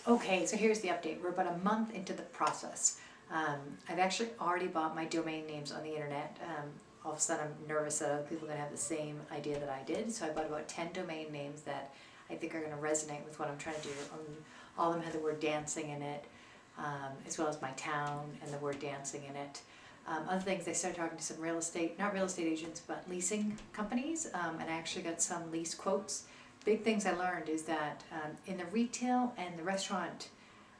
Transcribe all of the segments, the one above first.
Okay, so here's the update. We're about a month into the process. I've actually already bought my domain names on the internet. All of a sudden I'm nervous that other people are going to have the same idea that I did. So I bought about 10 domain names that I think are going to resonate with what I'm trying to do. All of them have the word dancing in it, as well as my town and the word dancing in it. Other things, I started talking to some not real estate agents, but leasing companies, and I actually got some lease quotes. Big things I learned is that in the retail and the restaurant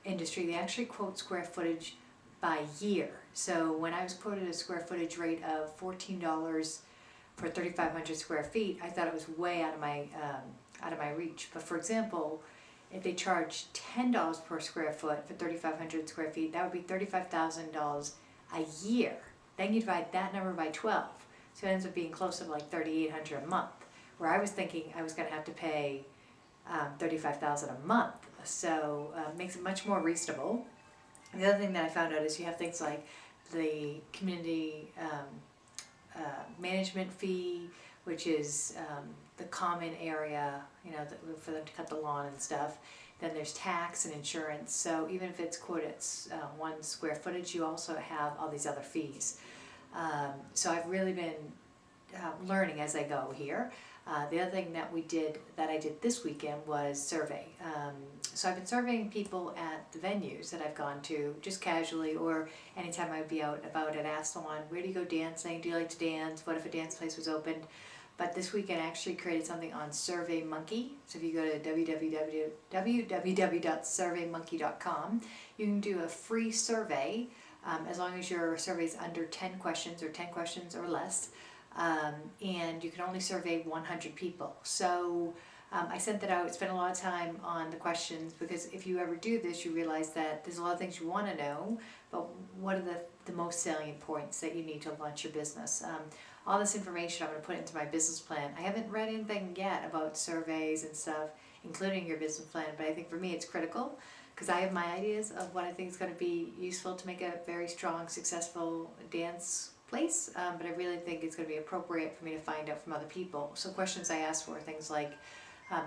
industry, they actually quote square footage by year. So when I was quoted a square footage rate of $14 for 3,500 square feet, I thought it was way out of my reach. But for example, if they charge $10 per square foot for 3,500 square feet, that would be $35,000 a year. Then you divide that number by 12, so it ends up being closer to like $3,800 a month. Where I was thinking I was going to have to pay $35,000 a month, so makes it much more reasonable. And the other thing that I found out is you have things like the community management fee, which is the common area, for them to cut the lawn and stuff. Then there's tax and insurance. So even if it's quoted at 1 square footage, you also have all these other fees. So I've really been learning as I go here. The other thing that I did this weekend was survey. So I've been surveying people at the venues that I've gone to, just casually, or anytime I'd be out and about. I'd ask someone, where do you go dancing? Do you like to dance? What if a dance place was opened? But this weekend I actually created something on SurveyMonkey. So if you go to www.surveymonkey.com, you can do a free survey, as long as your survey is under 10 questions or 10 questions or less. And you can only survey 100 people. So I sent that out, spent a lot of time on the questions, because if you ever do this, you realize that there's a lot of things you want to know, but what are the most salient points that you need to launch your business? All this information I'm going to put into my business plan. I haven't read anything yet about surveys and stuff, including your business plan, but I think for me it's critical, because I have my ideas of what I think is going to be useful to make a very strong, successful dance place, but I really think it's going to be appropriate for me to find out from other people. So questions I ask for are things like,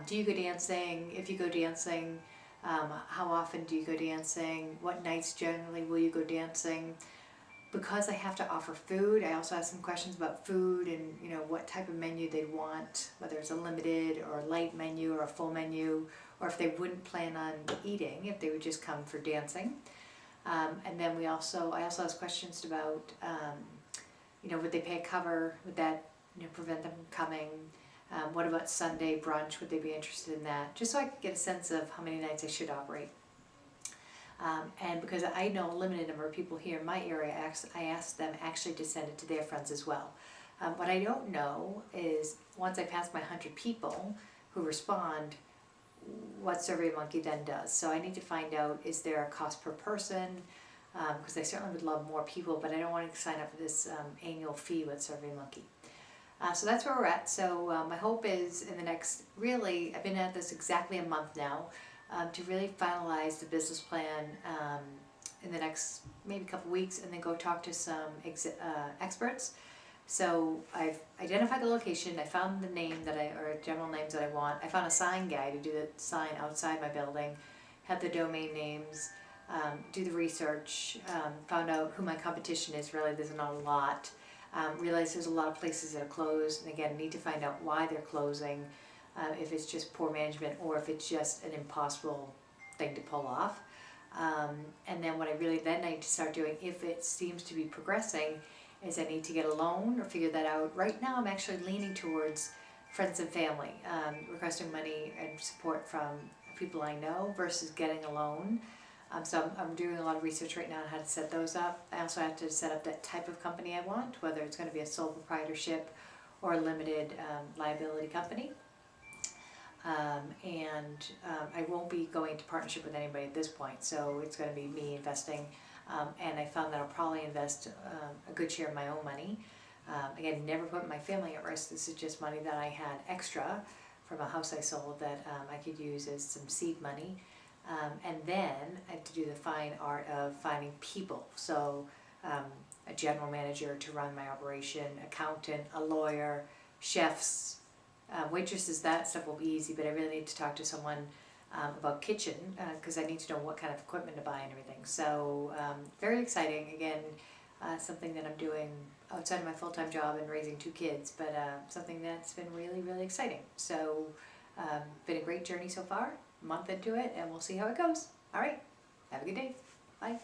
do you go dancing? If you go dancing, how often do you go dancing? What nights generally will you go dancing? Because I have to offer food, I also ask some questions about food and what type of menu they'd want, whether it's a limited or a light menu or a full menu, or if they wouldn't plan on eating, if they would just come for dancing. And then I also ask questions about would they pay a cover? Would that prevent them from coming? What about Sunday brunch? Would they be interested in that? Just so I could get a sense of how many nights I should operate. And because I know a limited number of people here in my area, I asked them actually to send it to their friends as well. What I don't know is, once I pass my 100 people who respond, what SurveyMonkey then does. So I need to find out, is there a cost per person? Because I certainly would love more people, but I don't want to sign up for this annual fee with SurveyMonkey. So that's where we're at. So my hope is in the next, really, I've been at this exactly a month now, to really finalize the business plan in the next maybe couple weeks, and then go talk to some experts. So I've identified the location, I found the name or general names that I want. I found a sign guy to do the sign outside my building, have the domain names, do the research, found out who my competition is. Really, there's not a lot. Realize there's a lot of places that are closed, and again, need to find out why they're closing, if it's just poor management or if it's just an impossible thing to pull off. And then what I really then need to start doing, if it seems to be progressing, is I need to get a loan or figure that out. Right now I'm actually leaning towards friends and family, requesting money and support from people I know versus getting a loan. So I'm doing a lot of research right now on how to set those up. I also have to set up that type of company I want, whether it's going to be a sole proprietorship or a limited liability company. I won't be going into partnership with anybody at this point, so it's going to be me investing. And I found that I'll probably invest a good share of my own money. Again, never put my family at risk. This is just money that I had extra from a house I sold that I could use as some seed money. And then I have to do the fine art of finding people. So a general manager to run my operation, accountant, a lawyer, chefs, waitresses. That stuff will be easy, but I really need to talk to someone about kitchen, because I need to know what kind of equipment to buy and everything. So very exciting. Again, something that I'm doing outside of my full-time job and raising 2 kids, but something that's been really, really exciting. So been a great journey so far, month into it, and we'll see how it goes. All right, have a good day. Bye.